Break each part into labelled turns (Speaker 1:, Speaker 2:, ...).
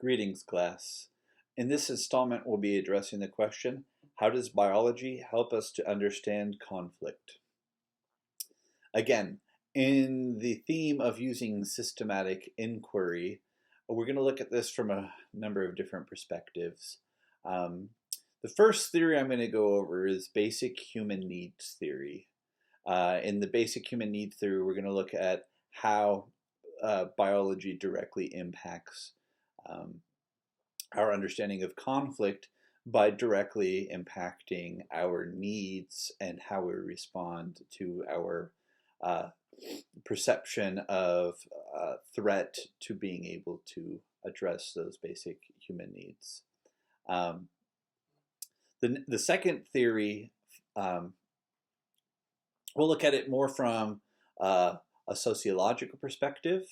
Speaker 1: Greetings, class. In this installment, we'll be addressing the question, how does biology help us to understand conflict? Again, in the theme of using systematic inquiry, we're going to look at this from a number of different perspectives. The first theory I'm going to go over is basic human needs theory. In the basic human needs theory, we're going to look at how biology directly impacts our understanding of conflict by directly impacting our needs and how we respond to our perception of threat to being able to address those basic human needs. The second theory, we'll look at it more from a sociological perspective.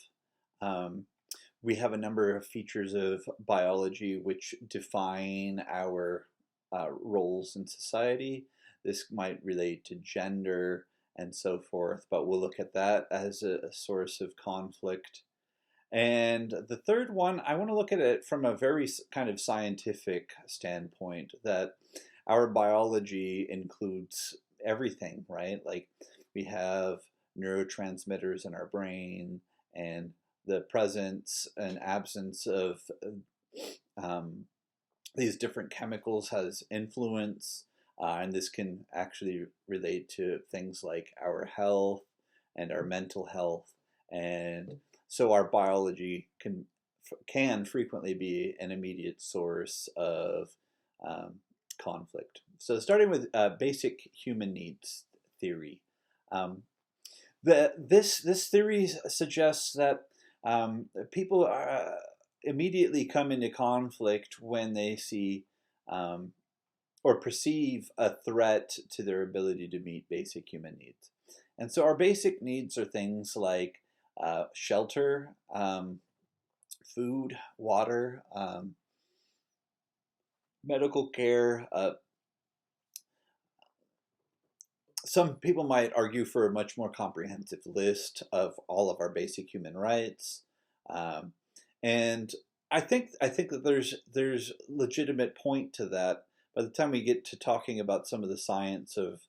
Speaker 1: We have a number of features of biology which define our roles in society. This might relate to gender and so forth, but we'll look at that as a source of conflict. And the third one, I want to look at it from a very kind of scientific standpoint, that our biology includes everything, right? Like we have neurotransmitters in our brain, and the presence and absence of these different chemicals has influence, and this can actually relate to things like our health and our mental health. And so our biology can frequently be an immediate source of conflict. So starting with basic human needs theory. This theory suggests that people immediately come into conflict when they see or perceive a threat to their ability to meet basic human needs. And so our basic needs are things like shelter, food, water, medical care. Some people might argue for a much more comprehensive list of all of our basic human rights, and I think that there's legitimate point to that. By the time we get to talking about some of the science of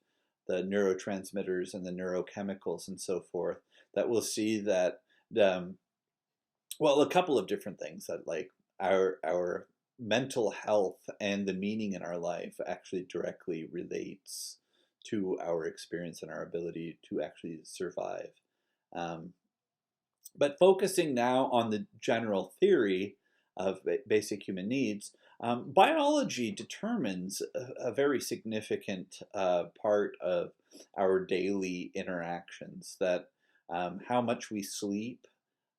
Speaker 1: the neurotransmitters and the neurochemicals and so forth, that we'll see that well, a couple of different things, that like our mental health and the meaning in our life actually directly relates to our experience and our ability to actually survive. But focusing now on the general theory of basic human needs, biology determines a very significant part of our daily interactions, that how much we sleep,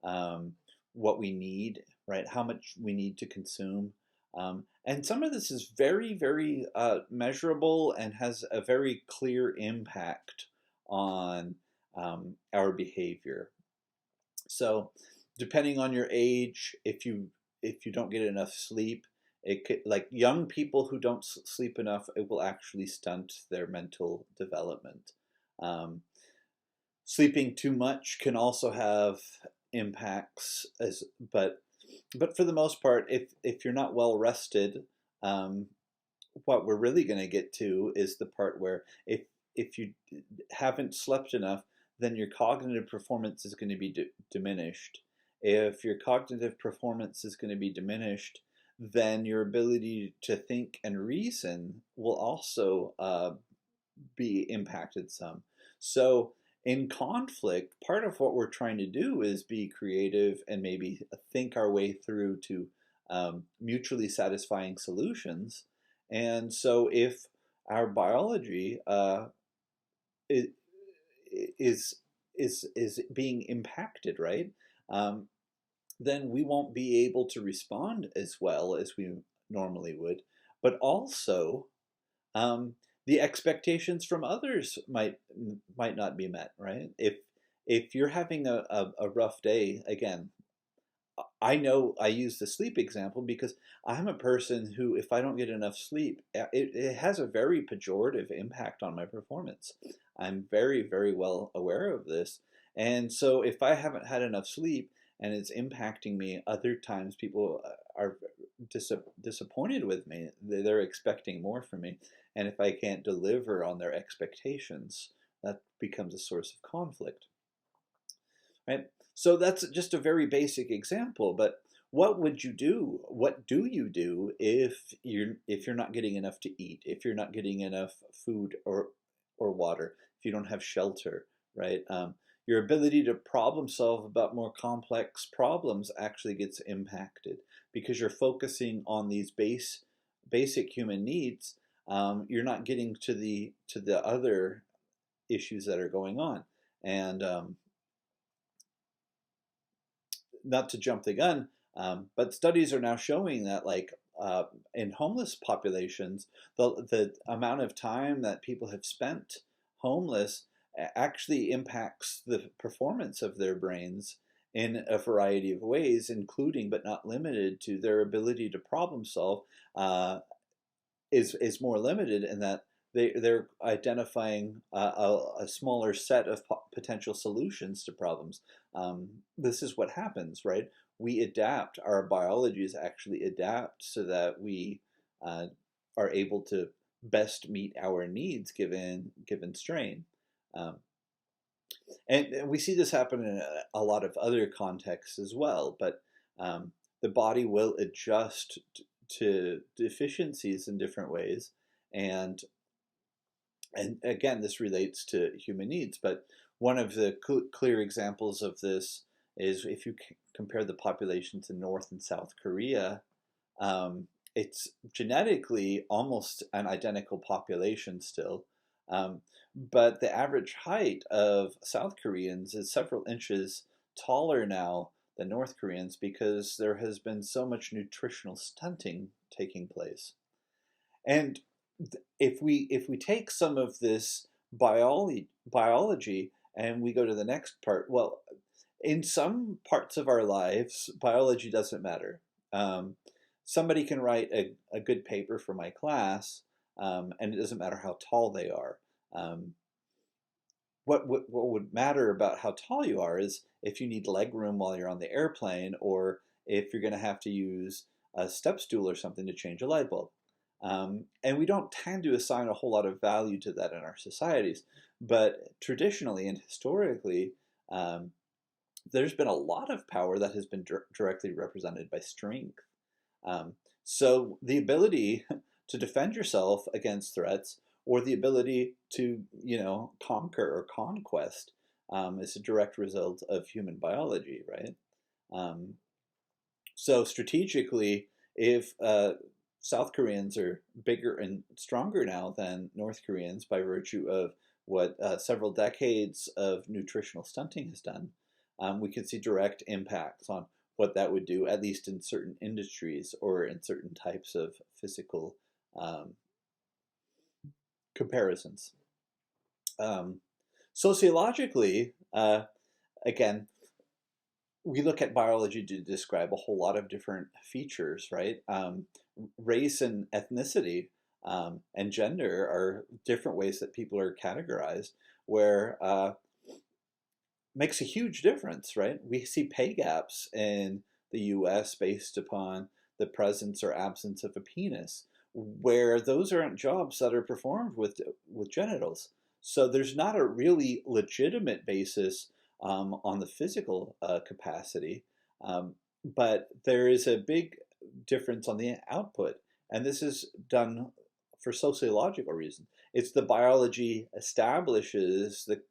Speaker 1: what we need, right? How much we need to consume. And some of this is very, very measurable and has a very clear impact on our behavior. So, depending on your age, if you don't get enough sleep, it could, like young people who don't sleep enough, it will actually stunt their mental development. Sleeping too much can also have impacts, but for the most part, if you're not well rested, what we're really going to get to is the part where if you haven't slept enough, then your cognitive performance is going to be diminished. If your cognitive performance is going to be diminished, then your ability to think and reason will also be impacted some. So in conflict, part of what we're trying to do is be creative and maybe think our way through to mutually satisfying solutions. And so if our biology is being impacted, right? Then we won't be able to respond as well as we normally would. But also, the expectations from others might not be met, right? If you're having a rough day, again, I know I use the sleep example because I'm a person who, if I don't get enough sleep, it has a very pejorative impact on my performance. I'm very, very well aware of this. And so if I haven't had enough sleep and it's impacting me. Other times people are disappointed with me. They're expecting more from me. And if I can't deliver on their expectations, that becomes a source of conflict, right? So that's just a very basic example, but what would you do? What do you do if you're not getting enough to eat, if you're not getting enough food or water, if you don't have shelter, right? Your ability to problem solve about more complex problems actually gets impacted because you're focusing on these basic human needs. You're not getting to the other issues that are going on, and not to jump the gun, but studies are now showing that, like, in homeless populations, the amount of time that people have spent homeless actually impacts the performance of their brains in a variety of ways, including but not limited to their ability to problem solve. Is more limited in that they're identifying a smaller set of potential solutions to problems. This is what happens, right? We adapt. Our biologies actually adapt so that we are able to best meet our needs given strain. Um, and we see this happen in a lot of other contexts as well. But the body will adjust to deficiencies in different ways, and again, this relates to human needs. But one of the clear examples of this is if you compare the populations in North and South Korea. It's genetically almost an identical population still, but the average height of South Koreans is several inches taller now than North Koreans because there has been so much nutritional stunting taking place. And if we take some of this biology and we go to the next part, well, in some parts of our lives, biology doesn't matter. Somebody can write a good paper for my class, and it doesn't matter how tall they are. What would matter about how tall you are is if you need leg room while you're on the airplane, or if you're going to have to use a step stool or something to change a light bulb. And we don't tend to assign a whole lot of value to that in our societies. But traditionally and historically, there's been a lot of power that has been directly represented by strength. So the ability to defend yourself against threats, or the ability to, conquer or conquest, is a direct result of human biology, right? So strategically, if South Koreans are bigger and stronger now than North Koreans by virtue of what several decades of nutritional stunting has done, we can see direct impacts on what that would do, at least in certain industries or in certain types of physical comparisons. Sociologically, again, we look at biology to describe a whole lot of different features, right? Race and ethnicity and gender are different ways that people are categorized, where makes a huge difference, right? We see pay gaps in the US based upon the presence or absence of a penis, where those aren't jobs that are performed with genitals. So there's not a really legitimate basis on the physical capacity, but there is a big difference on the output. And this is done for sociological reasons. It's the biology establishes the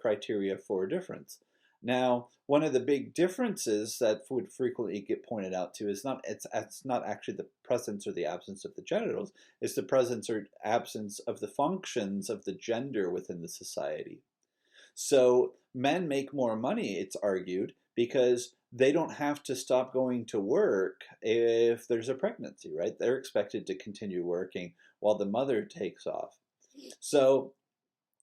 Speaker 1: criteria for difference. Now, one of the big differences that would frequently get pointed out to is it's not actually the presence or the absence of the genitals, it's the presence or absence of the functions of the gender within the society. So men make more money, it's argued, because they don't have to stop going to work if there's a pregnancy, right? They're expected to continue working while the mother takes off. So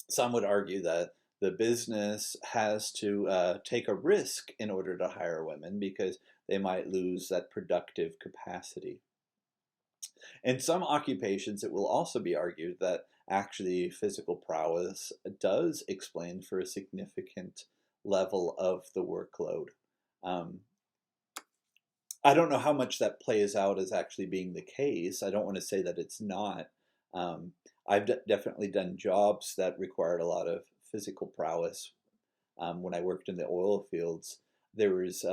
Speaker 1: some would argue that the business has to take a risk in order to hire women because they might lose that productive capacity. In some occupations, it will also be argued that actually physical prowess does explain for a significant level of the workload. Um, I don't know how much that plays out as actually being the case. I don't want to say that it's not. Um, I've definitely done jobs that required a lot of physical prowess. When I worked in the oil fields, there was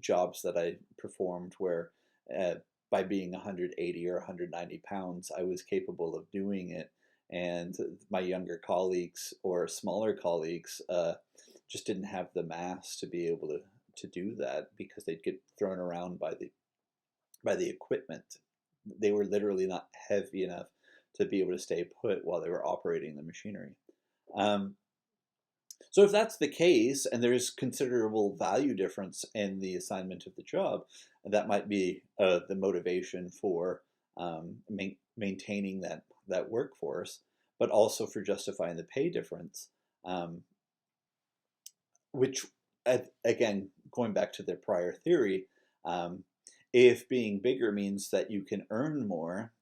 Speaker 1: jobs that I performed where, by being 180 or 190 pounds, I was capable of doing it, and my younger colleagues or smaller colleagues just didn't have the mass to be able to do that because they'd get thrown around by the equipment. They were literally not heavy enough to be able to stay put while they were operating the machinery. Um, so if that's the case, and there's considerable value difference in the assignment of the job, that might be the motivation for maintaining that workforce, but also for justifying the pay difference, um, which, again, going back to their prior theory, um, if being bigger means that you can earn more,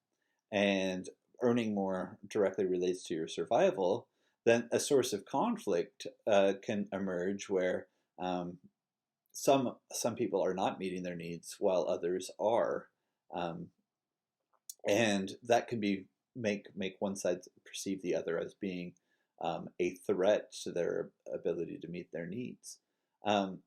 Speaker 1: and earning more directly relates to your survival, then a source of conflict can emerge where some people are not meeting their needs while others are, um, and that can be make one side perceive the other as being a threat to their ability to meet their needs. Um,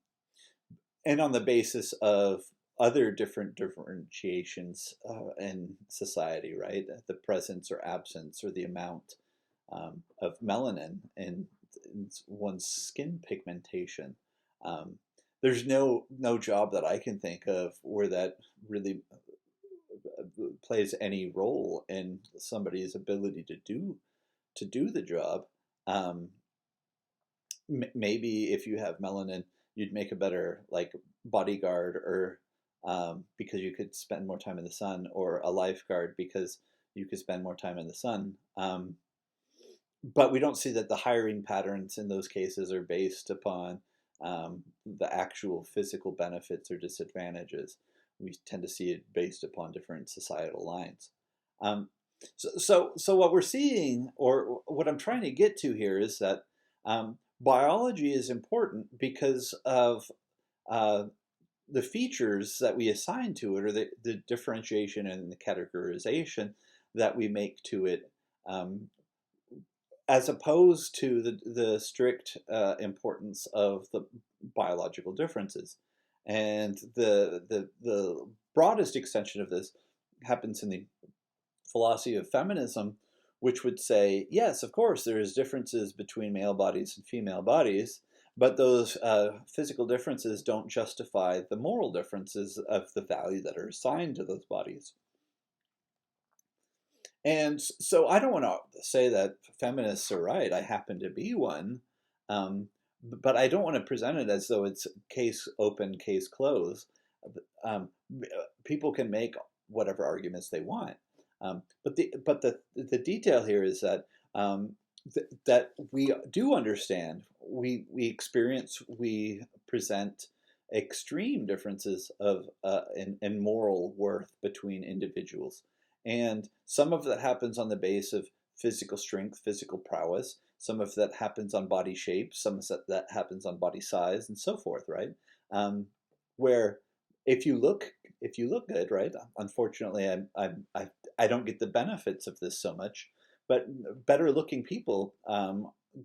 Speaker 1: and on the basis of other different differentiations in society, right? The presence or absence or the amount of melanin in one's skin pigmentation. Um, there's no job that I can think of where that really plays any role in somebody's ability to do the job. Um, maybe if you have melanin, you'd make a better like bodyguard, or because you could spend more time in the sun, or a lifeguard because you could spend more time in the sun. But we don't see that the hiring patterns in those cases are based upon the actual physical benefits or disadvantages. We tend to see it based upon different societal lines. Um, so what we're seeing, or what I'm trying to get to here, is that biology is important because of uh, the features that we assign to it, or the differentiation and the categorization that we make to it, um, as opposed to the strict importance of the biological differences. And the broadest extension of this happens in the philosophy of feminism, which would say, yes, of course, there's differences between male bodies and female bodies, but those physical differences don't justify the moral differences of the value that are assigned to those bodies. And so I don't want to say that feminists are right. I happen to be one. But I don't want to present it as though it's case open, case closed. Um, People can make whatever arguments they want. But the detail here is that that we do understand, we experience, we present extreme differences of in moral worth between individuals, and some of that happens on the base of physical strength, physical prowess. Some of that happens on body shape. Some of that happens on body size, and so forth. Right? Where if you look good, right? Unfortunately, I don't get the benefits of this so much, but better looking people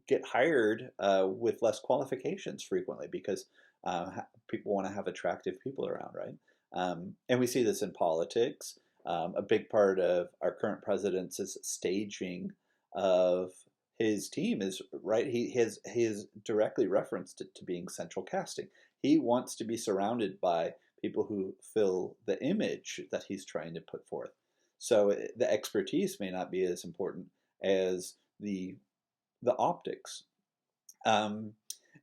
Speaker 1: get hired with less qualifications frequently because people want to have attractive people around, right? And we see this in politics. A big part of our current president's staging of his team is right. He has directly referenced it to being central casting. He wants to be surrounded by people who fill the image that he's trying to put forth. So the expertise may not be as important as the optics. Um,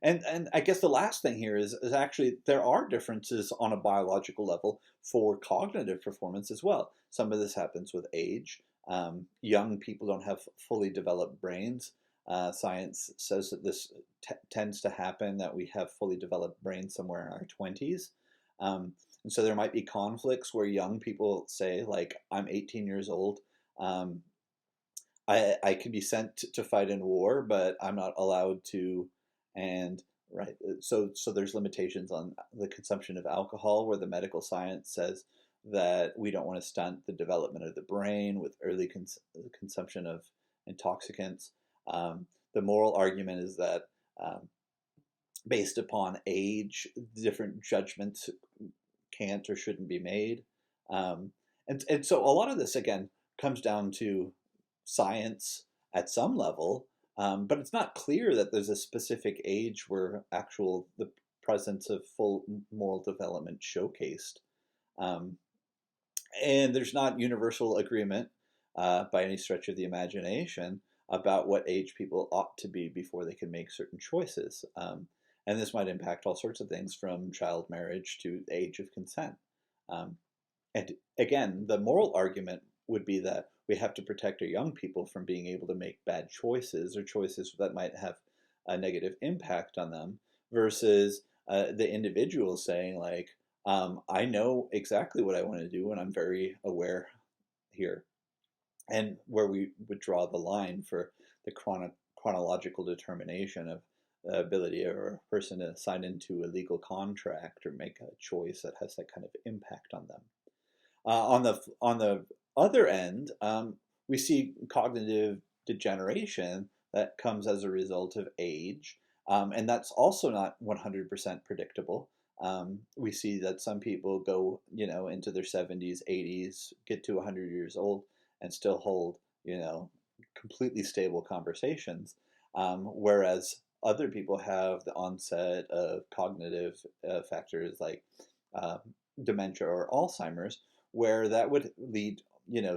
Speaker 1: and I guess the last thing here is actually there are differences on a biological level for cognitive performance as well. Some of this happens with age. Young people don't have fully developed brains. Science says that this tends to happen, that we have fully developed brains somewhere in our 20s. And so there might be conflicts where young people say, like, I'm 18 years old. Um, I can be sent to fight in war, but I'm not allowed to. And right? So there's limitations on the consumption of alcohol, where the medical science says that we don't want to stunt the development of the brain with early consumption of intoxicants. The moral argument is that um, based upon age, different judgments can't or shouldn't be made. Um, and so a lot of this, again, comes down to science at some level, but it's not clear that there's a specific age where the presence of full moral development showcased. Um, and there's not universal agreement by any stretch of the imagination about what age people ought to be before they can make certain choices. And this might impact all sorts of things from child marriage to the age of consent. Um, and again, the moral argument would be that we have to protect our young people from being able to make bad choices or choices that might have a negative impact on them, versus the individual saying, like, I know exactly what I want to do and I'm very aware here. And where we would draw the line for the chronological determination of the ability of a person to sign into a legal contract or make a choice that has that kind of impact on them. On the other end, we see cognitive degeneration that comes as a result of age, and that's also not 100% predictable. We see that some people go, into their 70s, 80s, get to 100 years old, and still hold, completely stable conversations, whereas other people have the onset of cognitive factors like uh, dementia or Alzheimer's, where that would lead,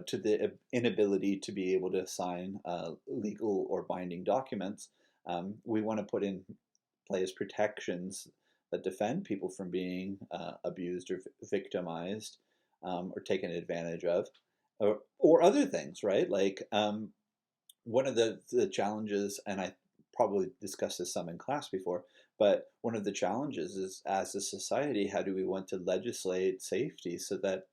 Speaker 1: to the inability to be able to sign legal or binding documents. We want to put in place protections that defend people from being abused or victimized, or taken advantage of, or other things, right? Like, one of the challenges, and I probably discussed this some in class before, but one of the challenges is, as a society, how do we want to legislate safety so that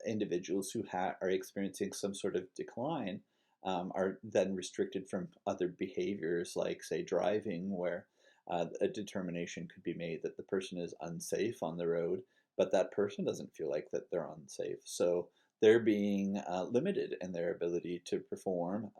Speaker 1: individuals who are experiencing some sort of decline are then restricted from other behaviors, like, say, driving, where a determination could be made that the person is unsafe on the road, but that person doesn't feel like that they're unsafe. So they're being limited in their ability to perform.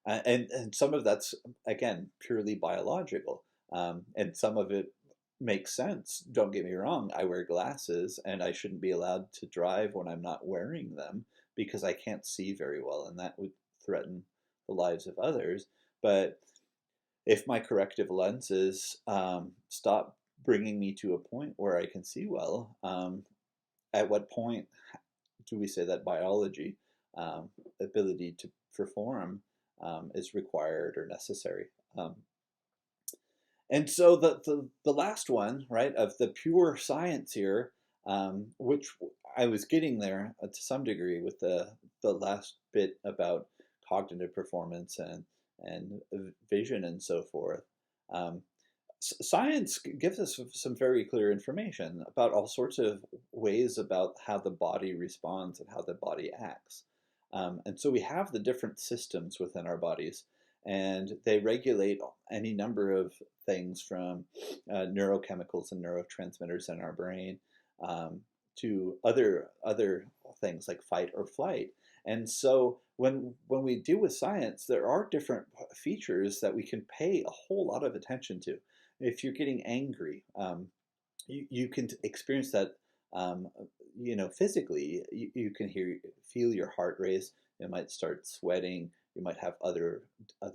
Speaker 1: And some of that's, again, purely biological. And some of it makes sense. Don't get me wrong. I wear glasses and I shouldn't be allowed to drive when I'm not wearing them because I can't see very well, and that would threaten the lives of others. But if my corrective lenses stop bringing me to a point where I can see well, at what point do we say that biology, ability to perform, is required or necessary? And so the last one, right, of the pure science here, which I was getting there to some degree with the last bit about cognitive performance and vision and so forth. Um, Science gives us some very clear information about all sorts of ways about how the body responds and how the body acts. And so we have the different systems within our bodies, and they regulate any number of things from neurochemicals and neurotransmitters in our brain, to other things like fight or flight. And so when we deal with science, there are different features that we can pay a whole lot of attention to. If you're getting angry, you can experience that, physically. You can feel your heart race. You might start sweating. You might have other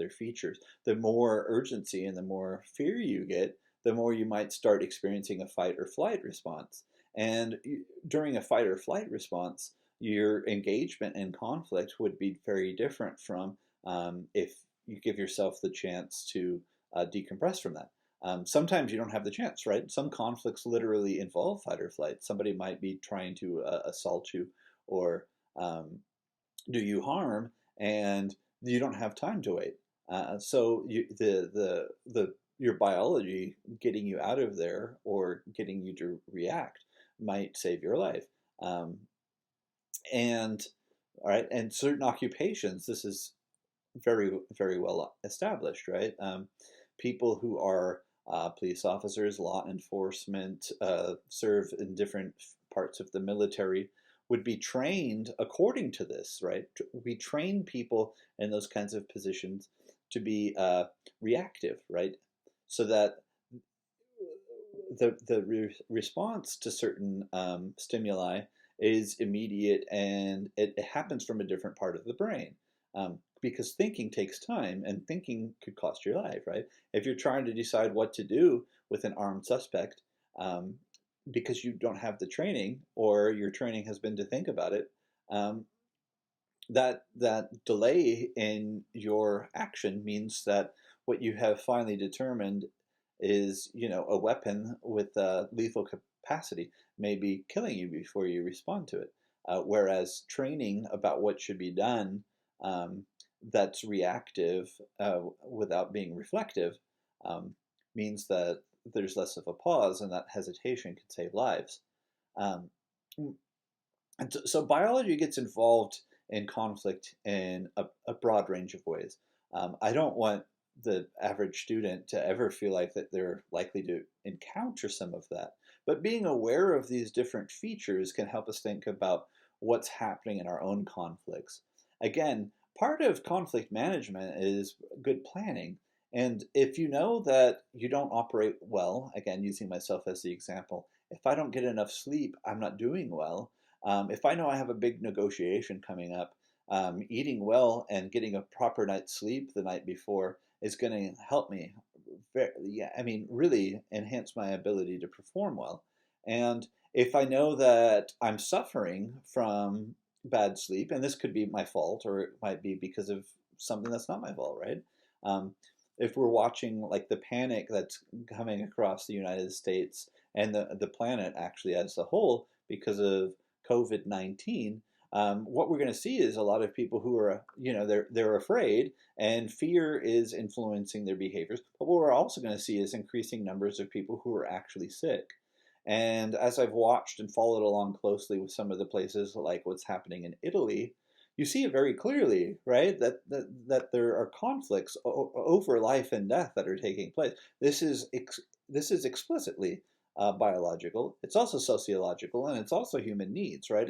Speaker 1: features. The more urgency and the more fear you get, the more you might start experiencing a fight or flight response. And during a fight or flight response, your engagement in conflict would be very different from if you give yourself the chance to decompress from that. Sometimes you don't have the chance, right? Some conflicts literally involve fight or flight. Somebody might be trying to assault you or do you harm, and you don't have time to wait. So your biology getting you out of there or getting you to react might save your life. And all right, and certain occupations, this is very, very well established, right? people who are police officers, law enforcement, serve in different parts of the military, would be trained according to this, right? We train people in those kinds of positions to be reactive, right? So that the response to certain stimuli is immediate, and it happens from a different part of the brain. Because thinking takes time, and thinking could cost your life, right? If you're trying to decide what to do with an armed suspect, um, because you don't have the training, or your training has been to think about it, um, that delay in your action means that what you have finally determined is, a weapon with lethal capacity may be killing you before you respond to it. Whereas training about what should be done, um, that's reactive without being reflective, um, means that there's less of a pause, and that hesitation can save lives. Um, and so biology gets involved in conflict in a broad range of ways. I don't want the average student to ever feel like that they're likely to encounter some of that. But being aware of these different features can help us think about what's happening in our own conflicts. Again, part of conflict management is good planning. And if you know that you don't operate well, again, using myself as the example, if I don't get enough sleep, I'm not doing well. If I know I have a big negotiation coming up, eating well and getting a proper night's sleep the night before is going to help me. Yeah, I mean, really enhance my ability to perform well. And if I know that I'm suffering from bad sleep, and this could be my fault, or it might be because of something that's not my fault, right? Um, if we're watching like the panic that's coming across the United States and the planet actually as a whole because of COVID-19, what we're going to see is a lot of people who are, they're afraid, and fear is influencing their behaviors. But what we're also going to see is increasing numbers of people who are actually sick. And as I've watched and followed along closely with some of the places like what's happening in Italy, you see it very clearly, right? That there are conflicts over life and death that are taking place. This is explicitly biological. It's also sociological, and it's also human needs, right?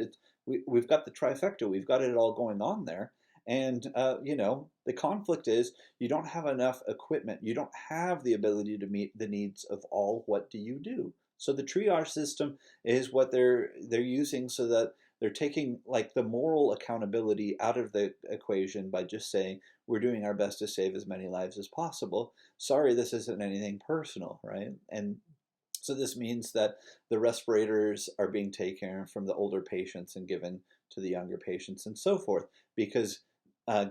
Speaker 1: We've got the trifecta. We've got it all going on there. And the conflict is you don't have enough equipment. You don't have the ability to meet the needs of all. What do you do? So the triage system is what they're using, so that they're taking like the moral accountability out of the equation by just saying we're doing our best to save as many lives as possible. Sorry, this isn't anything personal, right? And so this means that the respirators are being taken from the older patients and given to the younger patients, and so forth, because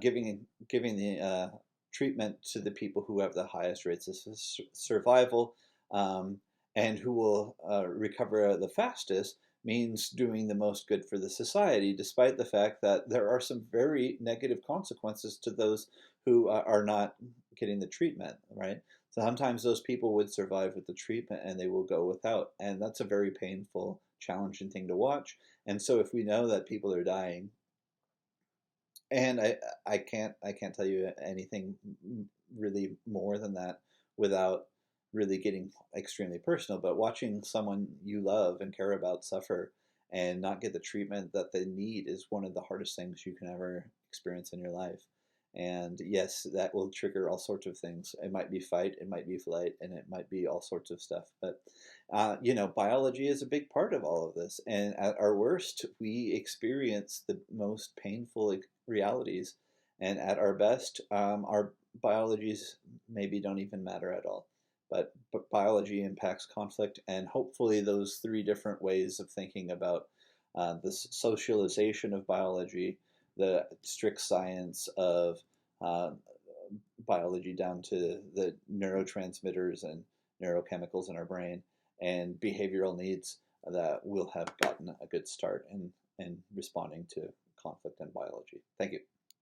Speaker 1: giving the treatment to the people who have the highest rates of survival, and who will recover the fastest, means doing the most good for the society, despite the fact that there are some very negative consequences to those who are not getting the treatment, right? So sometimes those people would survive with the treatment and they will go without. And that's a very painful, challenging thing to watch. And so if we know that people are dying, and I can't tell you anything really more than that without really getting extremely personal, but watching someone you love and care about suffer and not get the treatment that they need is one of the hardest things you can ever experience in your life. And yes, that will trigger all sorts of things. It might be fight, it might be flight, and it might be all sorts of stuff. But biology is a big part of all of this. And at our worst, we experience the most painful realities. And at our best, our biologies maybe don't even matter at all. But biology impacts conflict, and hopefully those three different ways of thinking about the socialization of biology, the strict science of uh, biology down to the neurotransmitters and neurochemicals in our brain, and behavioral needs, that we'll have gotten a good start in responding to conflict and biology. Thank you.